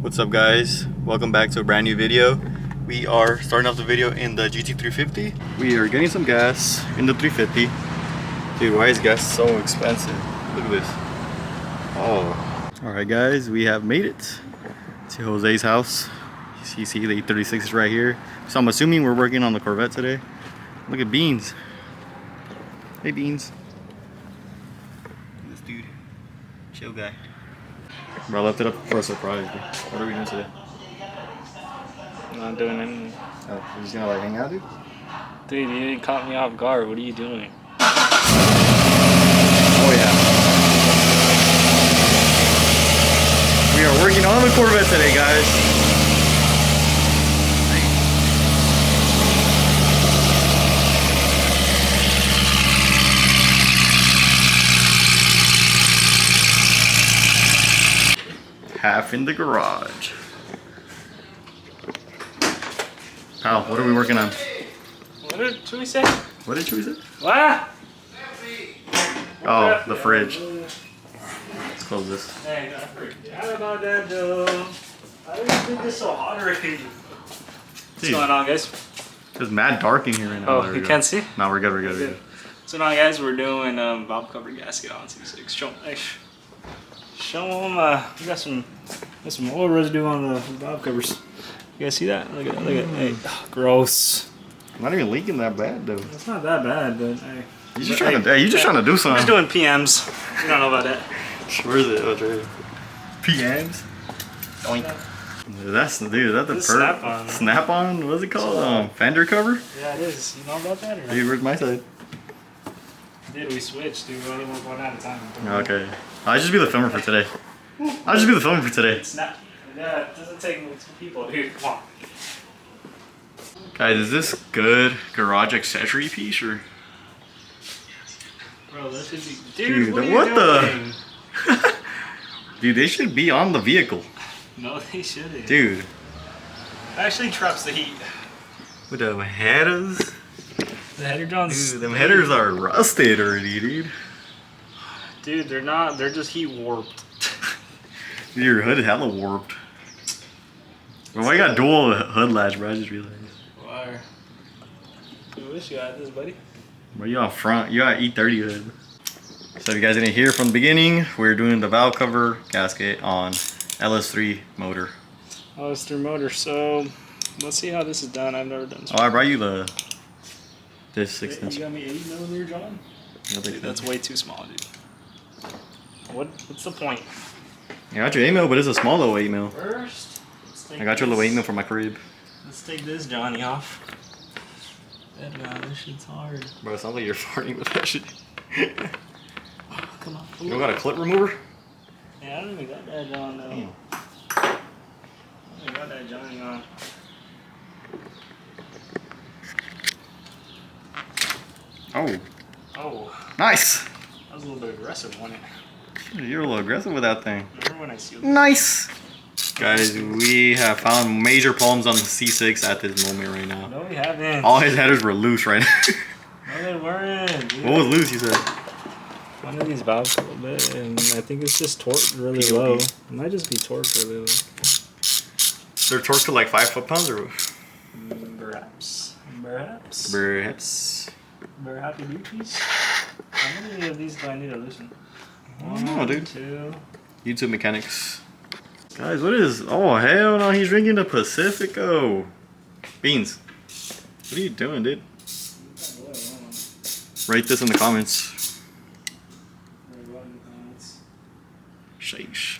What's up guys, welcome back to a brand new video. We are starting off the video in the GT350. We are getting some gas in the 350. Dude, why is gas so expensive? Look at this. Oh, alright guys, we have made it to Jose's house. You see the 836 is right here. So I'm assuming we're working on the Corvette today. Look at Beans. Hey Beans. This dude, chill guy. Bro, I left it up for a surprise, dude. What are we doing today? Not doing anything. Oh, you're just gonna like hang out, dude? Dude, you didn't caught me off guard. What are you doing? Oh yeah. We are working on the Corvette today, guys. Half in the garage. Pal, what are we working on? What did Chewy say? What did Chewy say? What? Oh, the fridge. Let's close this. Hey, I forgot about that though. I didn't think this so hot already. What's going on, guys? It's mad dark in here right now. Oh, you can't see? No, we're good, we're good. So now, guys, we're doing valve cover gasket on 6. Show them. We got some oil residue on the valve covers. You guys see that? Look at that. Look at that. Hey, gross. Not even leaking that bad though. It's not that bad, but hey. You just trying to do I'm something. just doing PMs. You don't know about that. Where is it? Oh, it's right here. PMs. Oink. That's the Snap-on. Snap-on? What's it called? Fender cover? Yeah, it is. You know about that or not? Dude, where's my side? Dude, we switched, dude. We only work one at a time. Okay. I'll just be the filmer for today. Snap. Yeah, it doesn't take two people, dude. Come on. Guys, is this good garage accessory piece or? Bro, that should be. Dude, Dude, what are you doing? Dude, they should be on the vehicle. No, they shouldn't. Dude. It actually traps the heat. With the headers? The header john's. Dude, them headers are rusted already, dude. Dude, they're not. They're just heat warped. Dude, your hood hella warped. Bro, why you got dual hood latch, bro? I just realized. Why? I wish you had this, buddy. Bro, you on front. You got E30 hood. So if you guys didn't hear from the beginning, we're doing the valve cover gasket on LS3 motor. LS3 motor. So let's see how this is done. I've never done this. Oh, I brought you this 6 inch. You got me 80mm, John? Dude, that's way too small, dude. What's the point? I got your 8mm, but it's a small little 8mm. First, I got your little 8mm for my crib. Let's take this Johnny off. This shit's hard. Bro, it sounds like you're farting with that shit. Come on. You don't got a clip remover? Yeah, I don't even got that John though. Damn. I don't even got that Johnny on. Oh. Oh. Nice! That was a little bit aggressive, wasn't it? You're a little aggressive with that thing. Remember when I sealed it? Nice! Guys, we have found major problems on the C6 at this moment right now. No, we haven't. All his headers were loose right now. No, they weren't. Dude. What was loose, you said? One of these valves a little bit, and I think it's just torqued really POP. low. It might just be torqued really low. They're torqued to like 5 foot-pounds or what? Perhaps. Perhaps. Very happy beaches. How many of these do I need to loosen? I don't know, dude. 2. YouTube mechanics. Guys, what is... Oh, hell no, he's drinking the Pacifico. Beans. What are you doing, dude? Rate this in the comments. Sheesh.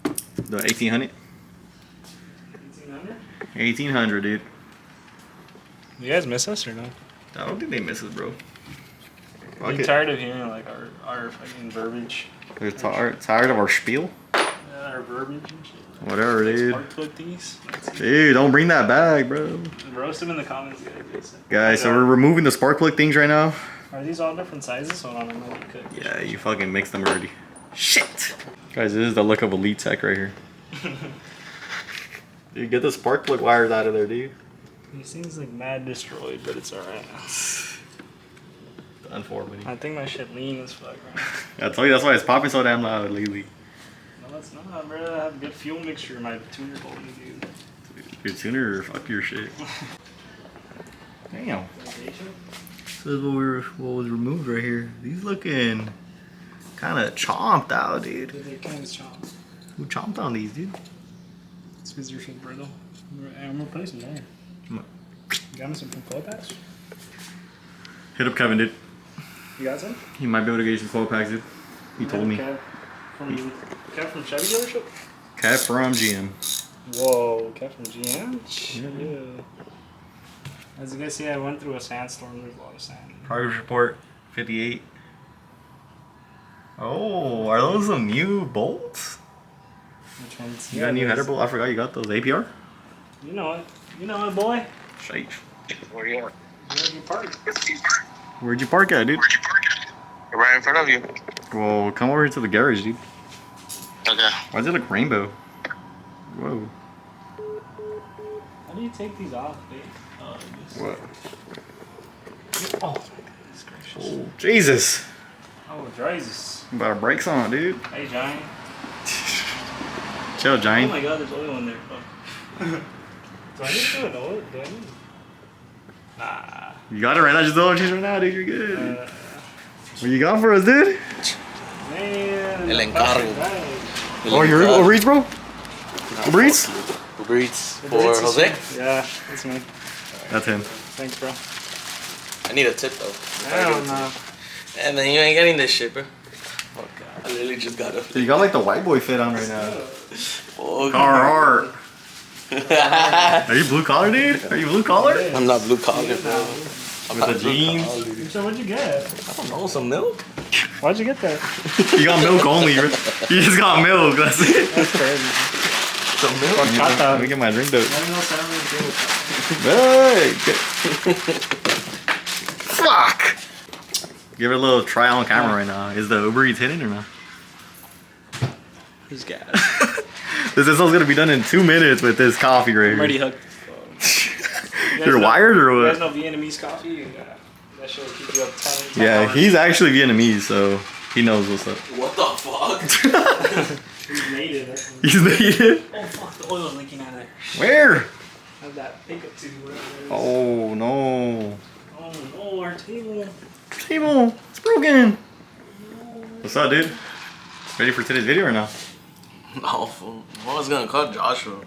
The 1800? 1800? 1800, dude. You guys miss us or no? I don't think they miss us, bro. Are you tired of hearing like our fucking verbiage? They're tired of our spiel? Yeah, our verbiage and shit. Whatever, dude. Spark plug these. Dude, don't bring that back, bro. Roast them in the comments, guys. Guys, so we're removing the spark plug things right now. Are these all different sizes? Hold on, I might be cooked. Yeah, you fucking mixed them already. Shit! Guys, this is the look of Elite Tech right here. Dude, get the spark plug wires out of there, dude. He seems like mad destroyed, but it's alright. Done for, buddy. I think my shit lean as fuck, right? I told you, that's why it's popping so damn loud lately. No, No, it's not, bro. I have a good fuel mixture in my tuner told me, dude. Your tuner or fuck your shit. Damn. This is what was removed right here. These looking kind of chomped out, dude. They're kind of chomped. Who chomped on these, dude? It's because they're so brittle. I'm replacing there. You got me some coil packs? Hit up Kevin, dude. You got some? He might be able to get you some coil packs, dude. He told me. Kev from Chevy dealership? Kev from GM. Whoa, Kev from GM? Yeah. As you guys see, I went through a sandstorm. There's a lot of sand. Progress report 58. Oh, are those some new bolts? Which ones? You got a new header bolt? I forgot you got those. APR? You know it. You know it, boy. Shite. Where you at? Where'd you park? Where'd you park at, dude? Right in front of you. Well, come over here to the garage, dude. Okay. Why does it look rainbow? Whoa. How do you take these off, babe? What? Oh, my goodness gracious. Oh, Jesus. Oh, Jesus. You better brakes on, dude. Hey, Giant. Chill, Oh Giant. my god, there's oil in there. Fuck. Do I need to do an oil? Do I need? Nah. You got it right now. Just don't change right now, dude. You're good. What you got for us, dude? Man. El encargo. Oh, you're Uber Eats, bro? Uber Eats? Uber Eats for Jose? Yeah, that's me. That's him. Thanks, bro. I need a tip though. Hell no. And then you ain't getting this shit, bro. Oh god. I literally just got it. You got like the white boy fit on right now. Oh, Carhartt. Are you blue collar, dude? Are you blue collar? I'm not blue collar, bro. I'm With not the blue jeans? collar. So what'd you get? I don't know, some milk? Why'd you get that? You got milk only. You just got milk. That's it. That's crazy. Some milk? Let me get my drink, though. I don't know if I'm really good with Hey, fuck! Give it a little try on camera right now. Is the Uber Eats hitting or not? that. He's gas. This is gonna be done in 2 minutes with this coffee right I'm already here. hooked. You're wired or You guys what? know Vietnamese coffee? That shit will keep you up 10 Yeah, hours. he's actually Vietnamese, so he knows what's up. What the fuck? He's native. That's what- He's native. Oh fuck, the oil's leaking out of there. Where? Have that pickup tube, whatever it is. Oh no. Oh no, our table. Table, it's broken. What's up, dude? Ready for today's video or not? No, fool. I was gonna call Joshua.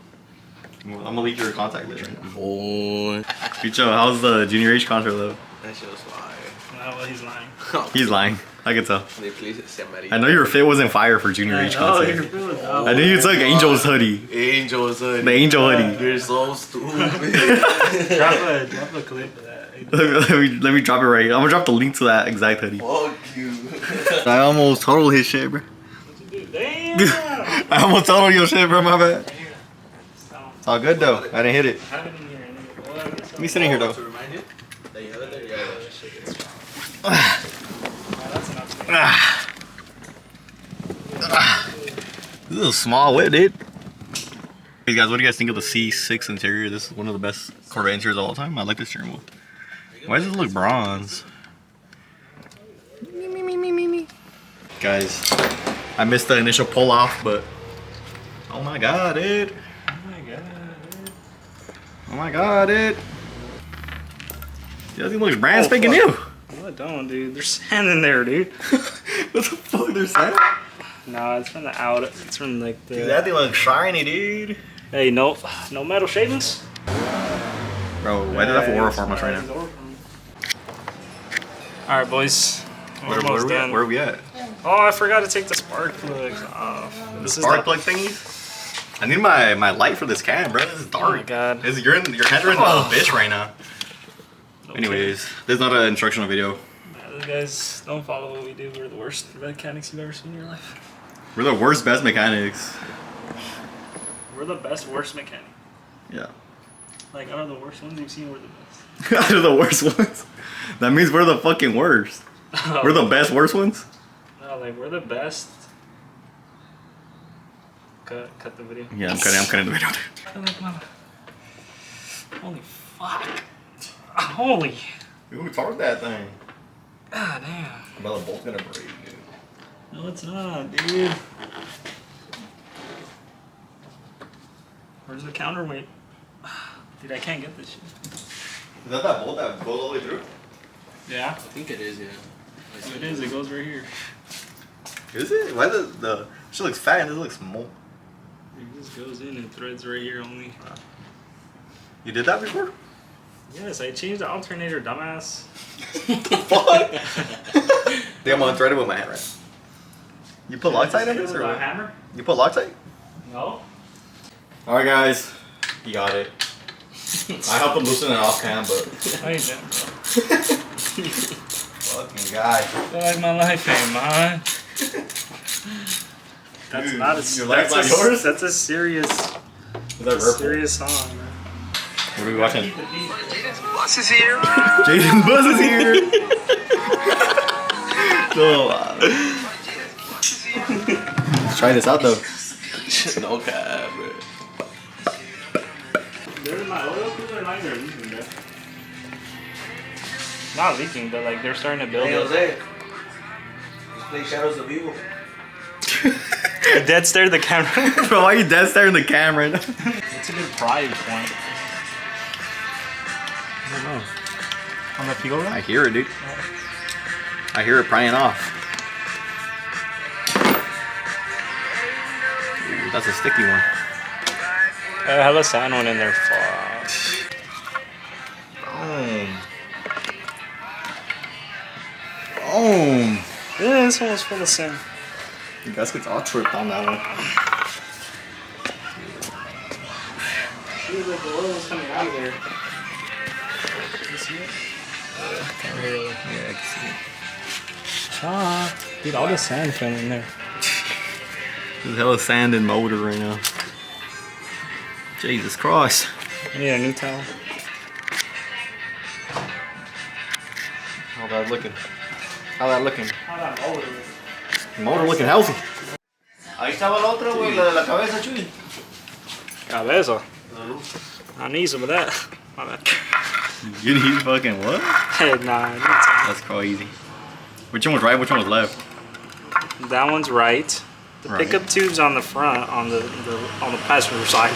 I'm gonna leave your contact list right now. Boy. Picho, how's the Junior H concert though? That shit was fire. No, well, he's lying. He's lying. I can tell. They please somebody. I know your fit wasn't fire for Junior H Oh, concert. you're feeling dumb. I knew you took Angel's hoodie. Angel's hoodie. The Angel hoodie. You're so stupid. drop a clip of that. let me drop it right here. I'm gonna drop the link to that exact hoodie. Fuck you. I almost totaled his shit, bro. Damn! I almost totaled your shit, bro. My bad. It's all good though. I didn't hit it. Let me sit in here though. To remind you that you have it there? Yeah. This is a small whip, dude. Hey guys, what do you guys think of the C6 interior? This is one of the best Corvette interiors of all time. I like the steering wheel. Why does it look bronze? Me. Guys, I missed the initial pull off, but oh my god, dude. Oh my god, dude. Yeah, this thing looks brand spanking new. No, it don't, dude. There's sand in there, dude. What the fuck? There's sand? No, it's from the out. It's from like the. Dude, that thing looks shiny, dude. Hey, no metal shavings. Bro, why did I have to Oroform us right now? All right, boys. Where Almost done. are we at? Oh, I forgot to take the spark plugs off. This is Spark plug thingies? I need my light for this can, bro. This is dark. Oh my god. Your hands are in the bitch right now. Anyways, this is not an instructional video. You guys don't follow what we do. We're the worst mechanics you've ever seen in your life. We're the worst, best mechanics. We're the best, worst mechanic. Yeah. Like, out of the worst ones you've seen, we're the best. Out of the worst ones? That means we're the fucking worst. We're the best, worst ones? No, like, we're the best. Cut the video. Yeah, I'm cutting the video. Holy fuck. Holy. Ooh, torque that thing. God damn. Well, the bolt's gonna break, dude. No, it's not, dude. Where's the counterweight? Dude, I can't get this shit. Is that bolt that goes all the way through? Yeah. I think it is, yeah. It is. It goes right here. Is it? Why the shit looks fat and this looks small? It just goes in and threads right here only. You did that before? Yes, I changed the alternator, dumbass. The fuck? Think I'm gonna thread it with my hand, right? You put Loctite in this or a what? hammer? You put Loctite? No. Alright guys, you got it. I helped him loosen it off cam, but I ain't that, bro. fucking guy. Feel like my life ain't mine. That's Dude, not a. your life's That's not yours? That's a serious. Is that Serious song, man. What are we watching? Jaden's bus is here. Jaden's bus is here. So, let's try this out though. No cap, bro. My oil cooler lines are leaking, bro. Not leaking, but like they're starting to build Hey, up. Jose. Let's play Shadows of Evil. Dead stare at the camera. Bro, why are you dead staring the camera? It's a good pride point. I don't know. On the fuel I hear it, dude. I hear it prying off. Ooh, that's a sticky one. I have a sand one in there. Fuck. Boom. Yeah, this one was full of sand. The gasket's all tripped on that one. Dude, like the oil was coming out of there. You see it? Can't really. Yeah, I can see it. Ah, dude, all the sand fell in there. There's hella sand and motor right now. Jesus Christ. I need a new towel. How that looking? How that looking? How that motor? Motor looking healthy. Ahí estaba el otro, güey, la de la cabeza, Chuy. Cabeza. I need some of that. My bad. You need fucking what? Hey, nah, I need some. That's crazy. Which one was right? Which one was left? That one's right. The Right. pickup tube's on the front, on the passenger side.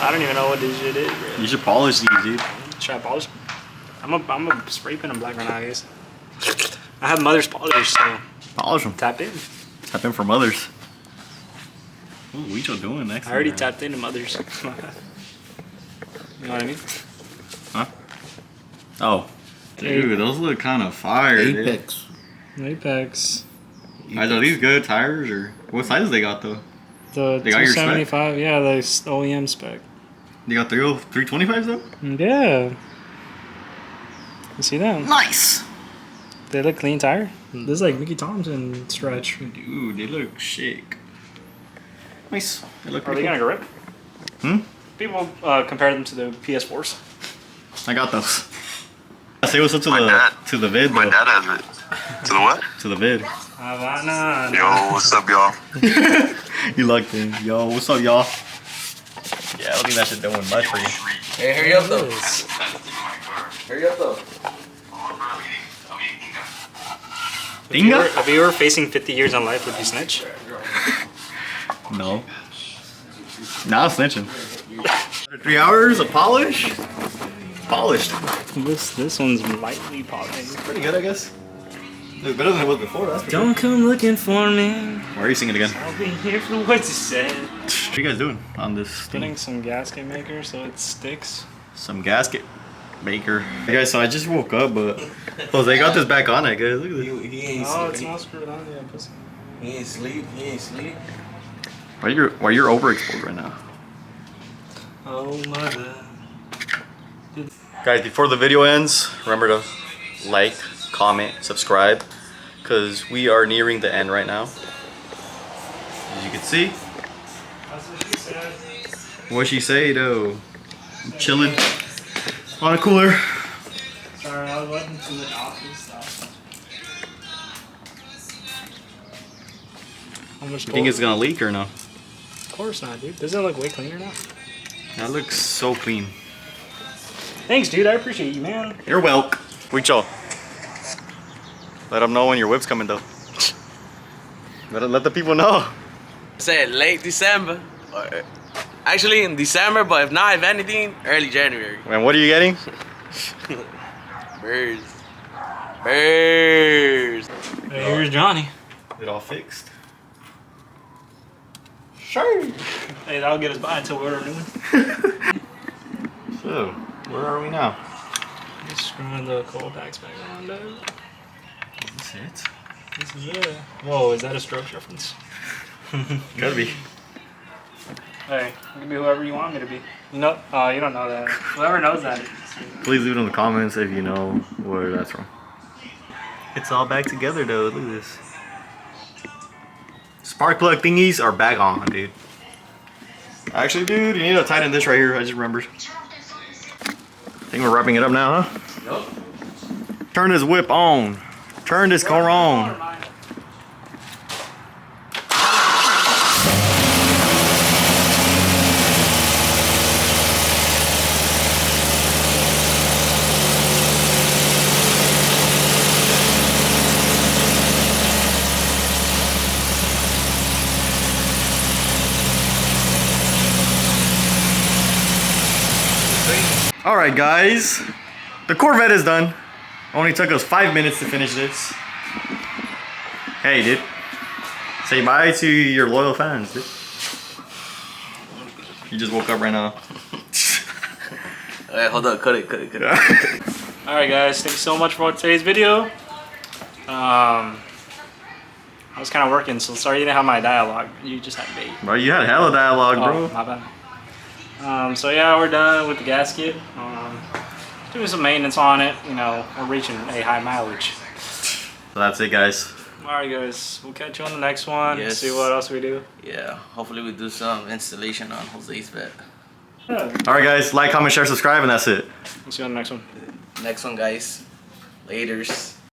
I don't even know what this shit is, bro. You should polish these, dude. Should I polish? I'm a spray paint them black right now, I guess. I have mother's polish, so Polish them. tap in. Tap in for mothers. Ooh, what you doing next? I already tapped into mother's. You know what I mean? Huh? Oh. Dude, those look kind of fire, Apex. Apex. Dude. Are these good tires, or what sizes they got, though? The They got your spec? 275, yeah, the OEM spec. They got 325s, though? Yeah. You see them? Nice! They look clean tire. This is like Mickey Thompson stretch. Dude, they look shake. Nice. They look Are pretty they cool. gonna grip? Hmm? People compare them to the PS4s. I got those. Say what's up to My dad. the vid, My though. dad has it. To the what? To the vid. Havana. Yo, what's up, y'all? You locked in. Yo, what's up, y'all? Yeah, I don't think that shit doing much for you. Hey, hurry up, though. Hurry up, though. Dinga? If you were facing 50 years on life, would you snitch? No. Now snitching. 3 hours of polish? Polished. This one's lightly polished. Pretty good, I guess. Look better than it was before, that's for sure. Don't come looking for me. Why are you singing again? I'll be here for what you said. What are you guys doing on this Getting thing? some gasket maker so it sticks. Some gasket maker. Hey guys, so I just woke up, but Jose got this back on, I guess. Look at this. He ain't Oh, it's sleep. not screwed on yet, pussy. He ain't sleep. He ain't sleep. Why you're overexposed right now? Oh my god. Guys, before the video ends, remember to like, comment, subscribe, because we are nearing the end right now. As you can see. That's what she said. What'd she say, though? I'm chilling on a cooler. Sorry, I was waiting for the office stuff. How much You think it's gonna leak or no? Of course not, dude. Doesn't it look way cleaner now? That looks so clean. Thanks, dude. I appreciate you, man. You're welcome. Reach out. Let them know when your whip's coming, though. Let the people know. Say late December. Actually, in December, but if anything, early January. And what are you getting? Birds. Birds. Hey, here's Johnny. It all fixed. Sure. Hey, that'll get us by until we order a new one. So, where are we now? Just screwing the cold packs back on, dude. Is this it? This is it. Whoa, is that a Strokes reference? Gotta be. Hey, you can be whoever you want me to be. You know, you don't know that. Whoever knows that. Please leave it in the comments if you know where that's from. It's all back together though, look at this. Spark plug thingies are back on, dude. Actually, dude, you need to tighten this right here, I just remembered. I think we're wrapping it up now, huh? Nope. Turn this whip on. Turn this car on. Alright guys, the Corvette is done. Only took us 5 minutes to finish this. Hey dude, say bye to your loyal fans, dude. You just woke up right now. Alright, hold on, cut it. Alright guys, thank you so much for today's video. I was kind of working, so sorry you didn't have my dialogue. You just had bait. Bro, you had hella dialogue, bro. Oh, my bad. So yeah, we're done with the gasket. Doing some maintenance on it. You know, we're reaching a high mileage. So that's it, guys. Alright guys, we'll catch you on the next one. Yes. See what else we do. Yeah, hopefully we do some installation on Jose's vet. Alright guys, like, comment, share, subscribe, and that's it. We'll see you on the next one. Next one, guys. Laters.